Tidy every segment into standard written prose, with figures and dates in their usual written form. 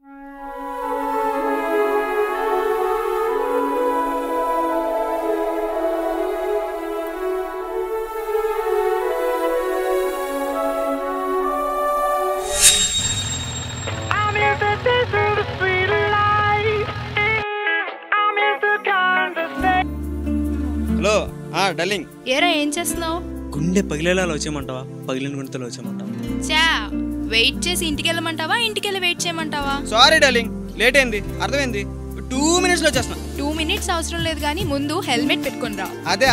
Hello darling, ఏరా ఏం చేస్తున్నావు? గుండె పగిలేలా వచ్చేయమంటావా? పగిలిన గుండెతో వచ్చేయమంటావా? చా వెయిట్ చేసి ఇంటికి వెళ్ళమంటావా, ఇంటికి వెళ్ళి వెయిట్ చేయమంటావా? సారీ డార్లింగ్, లేట్ అయింది, అర్థమైంది. 2 minutes లో వచ్చేస్తున్నా. 2 minutes అవసరం లేదు కానీ ముందు హెల్మెట్ పెట్టుకుని రా. అదే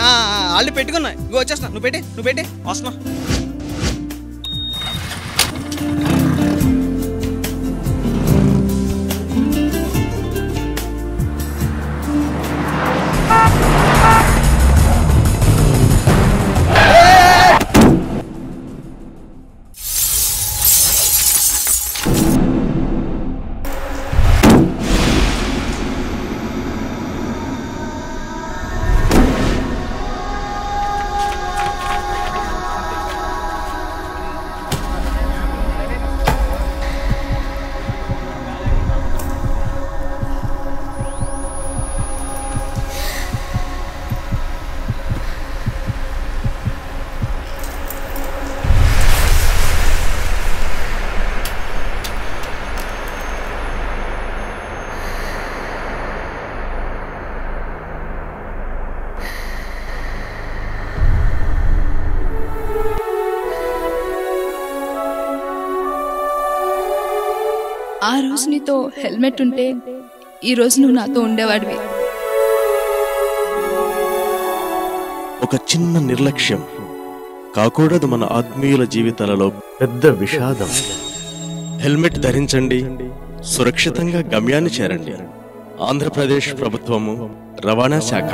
ఆల్రెడీ పెట్టుకున్నా, ఇగో వచ్చేస్తున్నా. నువ్వు పెట్టి వస్తున్నా. ఆ రోజు నీతో హెల్మెట్ ఉంటే ఈ రోజు నువ్వు నాతో ఉండేవాడివి. ఒక చిన్న నిర్లక్ష్యం కాకూడదు మన ఆత్మీయుల జీవితాలలో పెద్ద విషాదం. హెల్మెట్ ధరించండి, సురక్షితంగా గమ్యాన్ని చేరండి. ఆంధ్రప్రదేశ్ ప్రభుత్వము, రవాణా శాఖ.